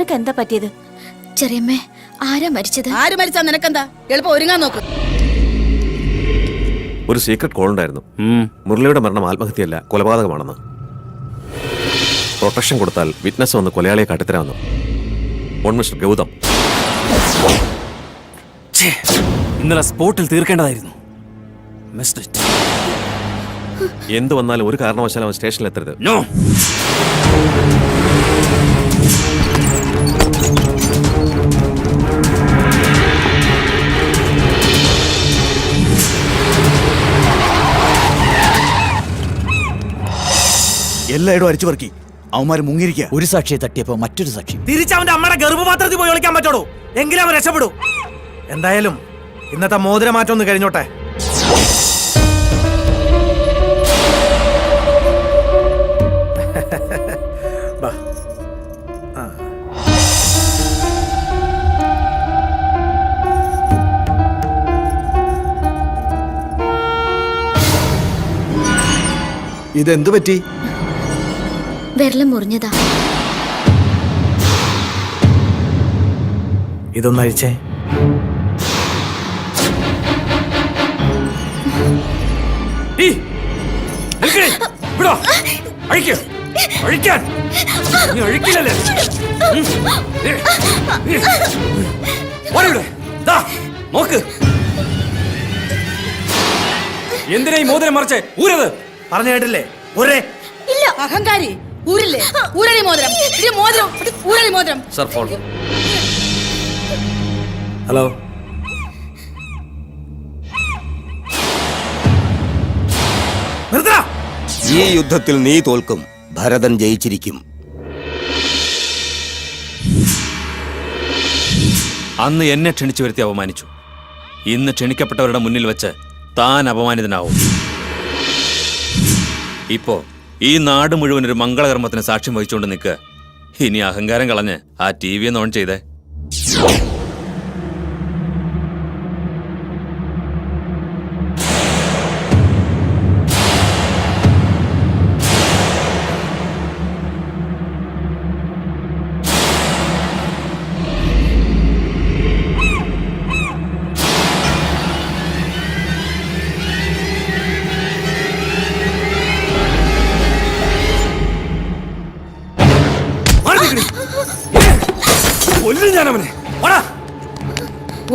നിനക്ക് എന്താ പറ്റിയത്? ചെറിയമ്മേ, ആരാ മരിച്ചത്? ആര് മരിച്ചാ നിനക്കെന്താ? എളുപ്പം ഒരുങ്ങാൻ നോക്ക്. ഒരു സീക്രട്ട് കോൾ ഉണ്ടായിരുന്നു. മുരളിയുടെ മരണം ആത്മഹത്യയല്ല, കൊലപാതകമാണെന്ന്. പ്രൊട്ടക്ഷൻ കൊടുത്താൽ വിറ്റ്നസ് വന്ന് കൊലയാളിയെ കാട്ടിത്തരാമെന്ന്. On Mister Gautham. ഇന്നലെ സ്പോട്ടിൽ തീർക്കേണ്ടതായിരുന്നു. എന്ത് വന്നാലും ഒരു കാരണവശാലും അവൻ സ്റ്റേഷനിൽ എത്തരുത്. നോ. എല്ലായിടും അരിച്ചു പറക്കി അവന്മാര് മുങ്ങിരിക്കുക. ഒരു സാക്ഷിയെ തട്ടിയപ്പോ മറ്റൊരു സാക്ഷി. തിരിച്ചവന്റെ അമ്മയുടെ ഗർഭപാത്രത്തിൽ പോയി ഒളിക്കാൻ പറ്റുള്ളൂ, എങ്കിലും അവൻ രക്ഷപ്പെടൂ. എന്തായാലും ഇന്നത്തെ മോതിരമാറ്റം ഒന്ന് കഴിഞ്ഞോട്ടെ. ഇതെന്തു പറ്റി? വിരലം മുറിഞ്ഞതാ. ഇതൊന്ന് അഴിച്ചേ. നോക്ക്, എന്തിനാ ഈ മോതിരം മറിച്ചേ? ഊരത്. പറഞ്ഞു കേട്ടില്ലേ? ഒരേ ഇല്ല, അഹങ്കാരി. ഊരില്ലേ? ഊരലി മോതിരം. മോതിരം ഊരലി മോതിരം. Sir, phone. ഹലോ. ഈ യുദ്ധത്തിൽ നീ തോൽക്കും, ഭരതൻ ജയിച്ചിരിക്കും. അന്ന് എന്നെ ക്ഷണിച്ചു വരുത്തി അപമാനിച്ചു. ഇന്ന് ക്ഷണിക്കപ്പെട്ടവരുടെ മുന്നിൽ വെച്ച് താൻ അപമാനിതനാവും. ഇപ്പോ ഈ നാട് മുഴുവൻ ഒരു മംഗളകർമ്മത്തിന് സാക്ഷ്യം വഹിച്ചുകൊണ്ട് നിൽക്കുക. ഇനി അഹങ്കാരം കളഞ്ഞ് ആ TV ഒന്ന് ഓൺ ചെയ്തേ.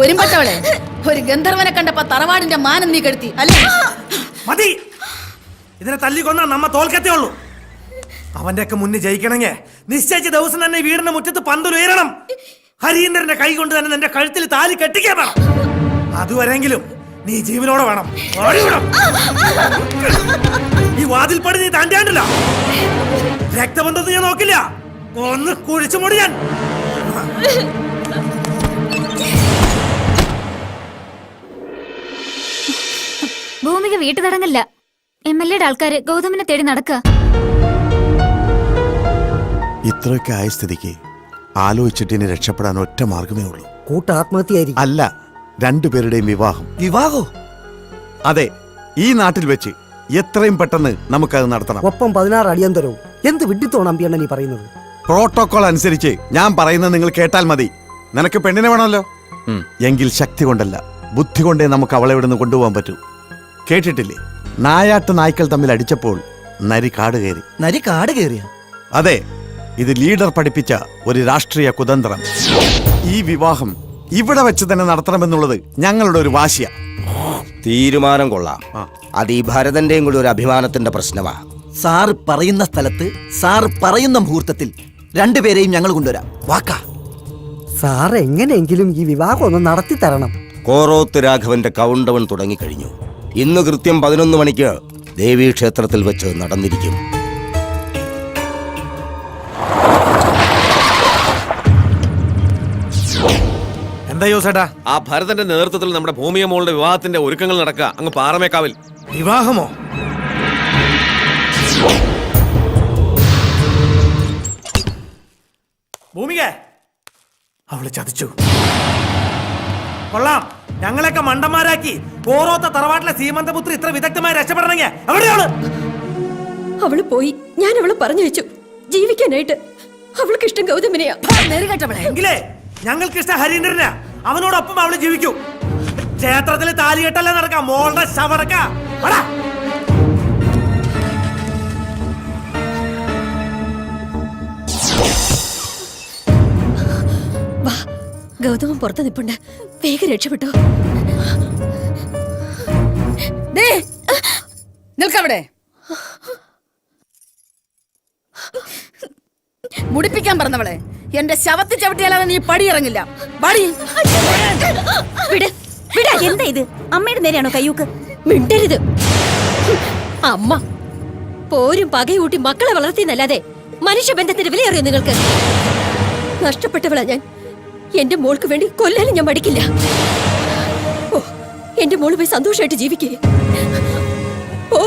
ഒരുമ്പട്ടവളെ, ഒരു ഗന്ധർവനെ കണ്ടപ്പോ തറവാടിന്റെ മാനം നീ കെടുത്തി അല്ലേ? മതി, ഇതിനെ തല്ലിക്കൊന്നാ നമ്മ തോൽക്കത്തേ ഉള്ളൂ. അവന്റെ ഒക്കെ മുന്നിൽ ജയിക്കണമെങ്കിൽ നിശ്ചയിച്ച ദിവസം തന്നെ വീടിന്റെ മുറ്റത്ത് പന്തലുയരണം. ഹരീന്ദ്രന്റെ കൈ കൊണ്ട് തന്നെ നിന്റെ കഴുത്തിൽ താലി കെട്ടിക്കാൻ വേണം. അതുവരെങ്കിലും നീ ജീവനോടെ വേണം. ഈ വാതിൽപ്പടി നീ താണ്ടിയാണ്ടില്ല. രക്തബന്ധത്തിൽ ഞാൻ നോക്കില്ല, ഒന്ന് കുഴിച്ചു മൂടി ഞാൻ. ഭൂമിക വീട്ടു തടങ്ങല്ല. MLA ആൾക്കാര് ഗൗതമിനെ തേടി നടക്കുക. ഇത്രയൊക്കെ ആയ സ്ഥിതിക്ക് ആലോചിച്ചിട്ട് ഇനി രക്ഷപ്പെടാൻ ഒറ്റ മാർഗമേ ഉള്ളൂ. കൂട്ടാത്മഹത്യായിരിക്കും. അല്ല, രണ്ടുപേരുടെയും വിവാഹം. വിവാഹോ? അതെ, ഈ നാട്ടിൽ വെച്ച് എത്രയും പെട്ടെന്ന് നമുക്കത് നടത്തണം. ഒപ്പം 16 അടിയന്തരവും. എന്ത് വിഡ്ഢിത്തോണം അമ്പിയണ്ണ നീ പറയുന്നത്? പ്രോട്ടോകോൾ അനുസരിച്ച് ഞാൻ പറയുന്നത് നിങ്ങൾ കേട്ടാൽ മതി. നിനക്ക് പെണ്ണിനെ വേണമല്ലോ, എങ്കിൽ ശക്തി കൊണ്ടല്ല ബുദ്ധി കൊണ്ടേ നമുക്ക് അവളെ ഇവിടുന്ന് കൊണ്ടുപോകാൻ പറ്റൂ. കേട്ടിട്ടില്ലേ, നായാട്ട് നായ്ക്കൾ തമ്മിൽ അടിച്ചപ്പോൾ നരി കാട് കയറി. നരി കാട് കയറിയ? അതെ, ഇത് ലീഡർ പഠിപ്പിച്ച ഒരു രാഷ്ട്രീയ കുതന്ത്രം. ഈ വിവാഹം ഇവിടെ വെച്ച് തന്നെ നടത്തണമെന്നുള്ളത് ഞങ്ങളുടെ ഒരു വാശിയ. തീരുമാനം കൊള്ളാം. അത് ഈ ഭരതന്റെയും കൂടി ഒരു അഭിമാനത്തിന്റെ പ്രശ്നമാ. സാറ് പറയുന്ന സ്ഥലത്ത് സാറ് പറയുന്ന മുഹൂർത്തത്തിൽ രണ്ടുപേരെയും ഞങ്ങൾ കൊണ്ടുവരാം. വാക്കാ. സാർ എങ്ങനെയെങ്കിലും ഈ വിവാഹം ഒന്ന് നടത്തി തരണം. കോറോത്ത് രാഘവന്റെ കൗണ്ട് ഡൗൺ തുടങ്ങിക്കഴിഞ്ഞു. ഇന്ന് കൃത്യം 11 മണിക്ക് ദേവീക്ഷേത്രത്തിൽ വെച്ച് നടന്നിരിക്കും. എന്താ യോസേട്ടാ? ആ ഭരതന്റെ നേതൃത്വത്തിൽ നമ്മുടെ ഭൂമിയ മോളുടെ വിവാഹത്തിന്റെ ഒരുക്കങ്ങൾ നടക്കുക അങ്ങ് പാറമേക്കാവിൽ. വിവാഹമോ? ഭൂമിക അവള് ചതിച്ചു. കൊള്ളാം, ഞങ്ങളെയൊക്കെ മണ്ടന്മാരാക്കി കോറോത്ത തറവാട്ടിലെ സീമന്തപുത്രി ഇത്ര വിദഗ്ധമായി രക്ഷപ്പെടണമെങ്കിൽ എവിടെയാണ്? അവള് പോയി. ഞാൻ അവളെ പറഞ്ഞു വെച്ചു ജീവിക്കാനായിട്ട്. അവൾക്ക് ഇഷ്ടം ഗൗതമിനെയാ. നെറുകെട്ടവളെ. എങ്കിലേ ഞങ്ങൾക്ക് ഇഷ്ടം ഹരീന്ദ്രനാ. അവനോടൊപ്പം അവള് ജീവിക്കും. ക്ഷേത്രത്തില് താലികെട്ടല്ലേ നടക്കാം. മോളുടെ ശവടക്ക വാ, ഗൗതമൻ പുറത്ത് നിപ്പുണ്ട്. വേഗം രക്ഷപ്പെട്ടോ. നിൽക്കവിടെ. മുടിപ്പിക്കാൻ പറഞ്ഞവളെ, എന്റെ ശവത്തിൽ ചവിട്ടിയാലാണ് നീ പടിയിറങ്ങില്ല. പടി. വിട്, വിട്. എന്താ ഇത്? അമ്മയുടെ നേരെയാണോ കയ്യൂക്ക്? മിണ്ടരുത്. അമ്മ പോരും പകയൂട്ടി മക്കളെ വളർത്തിയെന്നല്ലാതെ മനുഷ്യബന്ധത്തിന്റെ വിലയറിയോ നിങ്ങൾക്ക്? നഷ്ടപ്പെട്ടവളാ ഞാൻ. എന്റെ മോൾക്ക് വേണ്ടി കൊല്ലാനും ഞാൻ മടിക്കില്ല. ഓ, എന്റെ മോള് പോയി സന്തോഷമായിട്ട് ജീവിക്കേ. ഓ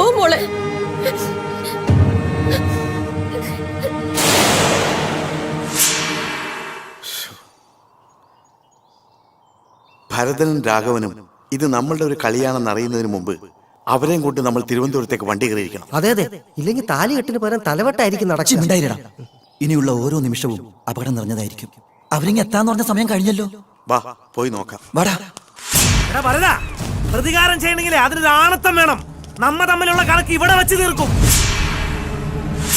ഓ മോളെ. ഭരതനും രാഘവനും ഇത് നമ്മളുടെ ഒരു കളിയാണെന്ന് അറിയുന്നതിന് മുമ്പ് അവരെയും കൊണ്ട് നമ്മൾ തിരുവനന്തപുരത്തേക്ക് വണ്ടി കയറിയിരിക്കണം. അതെ അതെ, ഇല്ലെങ്കിൽ താലികെട്ടിന് പകരം തലവട്ടായിരിക്കും നടക്കും. ഇനിയുള്ള ഓരോ നിമിഷവും അപകടം നിറഞ്ഞതായിരിക്കും. അവരിങ്ങ് എത്താന്ന് പറഞ്ഞ സമയം കഴിഞ്ഞല്ലോ. വാ പോയി നോക്കാം. വാടാ. എടാ ഭരത, പ്രതികാരം ചെയ്യണമെങ്കിലേ അതിനൊരു ആണത്തം വേണം. നമ്മ തമ്മിലുള്ള കണക്ക് ഇവിടെ വെച്ച് തീർക്കും.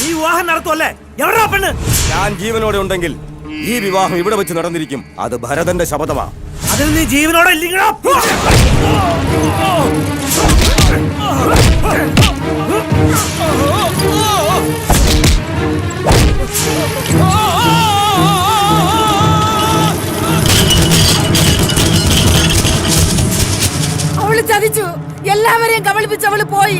ഈ വിവാഹം നടത്തുമല്ലേ? എവിടാ പെണ്ണ്? ഞാൻ ജീവനോടെ ഉണ്ടെങ്കിൽ ഈ വിവാഹം ഇവിടെ വെച്ച് നടന്നിരിക്കും. അത് ഭരതന്റെ ശപഥമാ. അതിൽ നീ ജീവനോടെ ഇല്ലെങ്കിലോ അവള് ചതിച്ചു. എല്ലാവരെയും കബളിപ്പിച്ച് അവള് പോയി.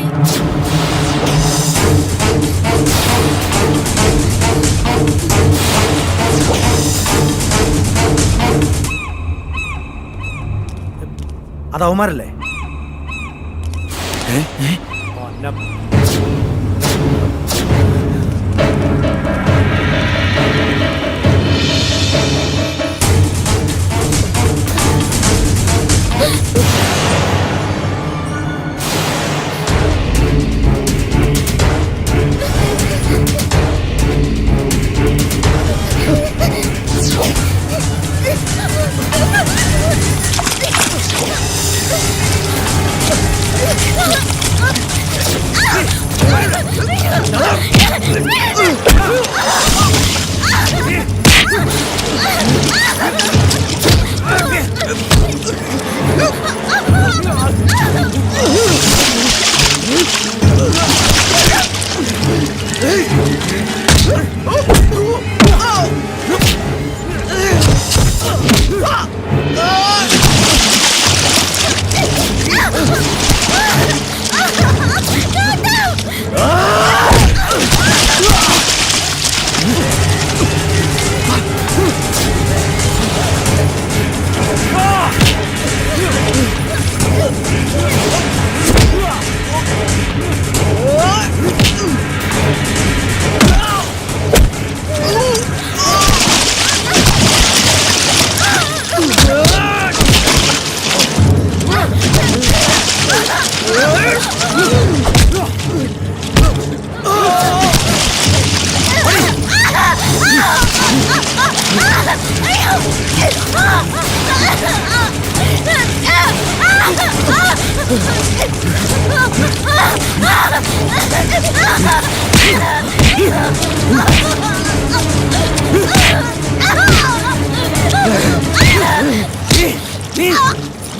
അത് അവന്മാരല്ലേ?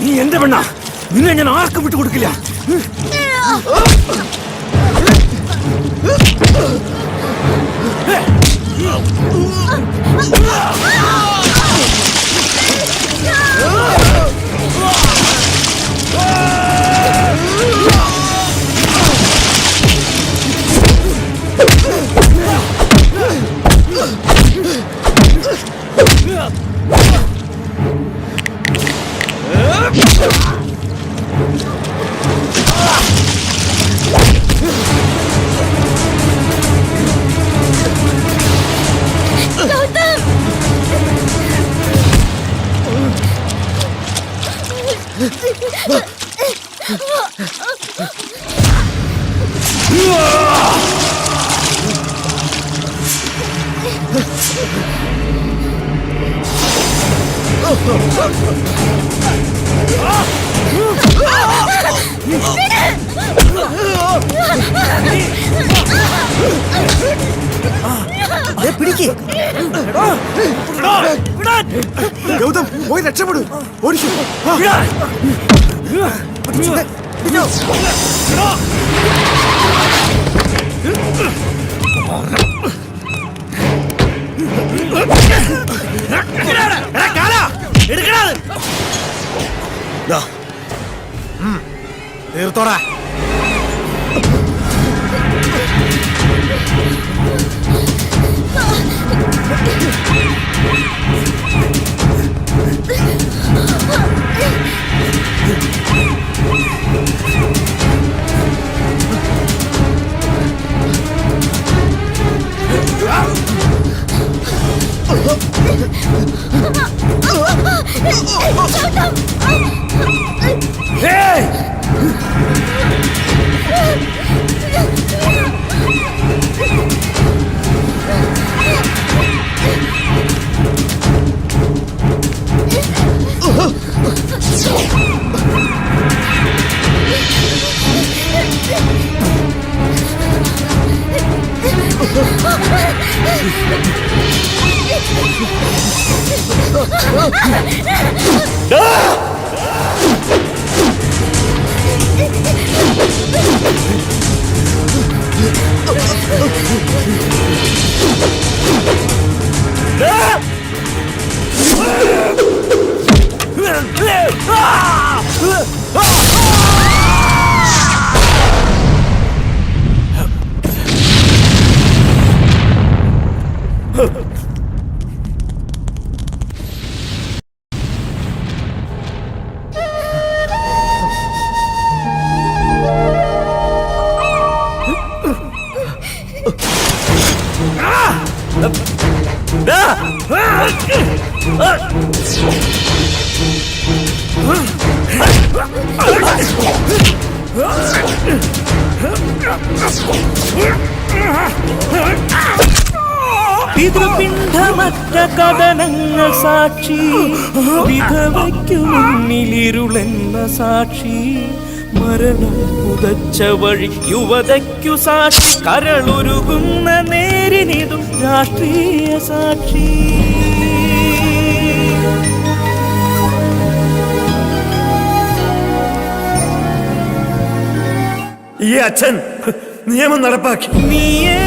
നീ എന്റെ പെണ്ണാ. നിന്നെ ഞാൻ ആർക്കും വിട്ടു കൊടുക്കില്ല. പിടിക്ക്. ഗൗതം പോയി രക്ഷപ്പെടൂ. ഓടിക്കൂ. തീർത്തോടാ. പിതൃപിണ്ഡമറ്റ കഥനങ്ങൾ സാക്ഷി, വിധവയ്ക്കു മുന്നിലിരുളെന്ന സാക്ഷി, മരണം പുതച്ച വഴി യുവതയ്ക്കു സാക്ഷി, കരളുരുകുന്ന നേരിനിതും രാഷ്ട്രീയ സാക്ഷി. ഈ അച്ഛൻ നിയമം നടപ്പാക്കി. നീയേ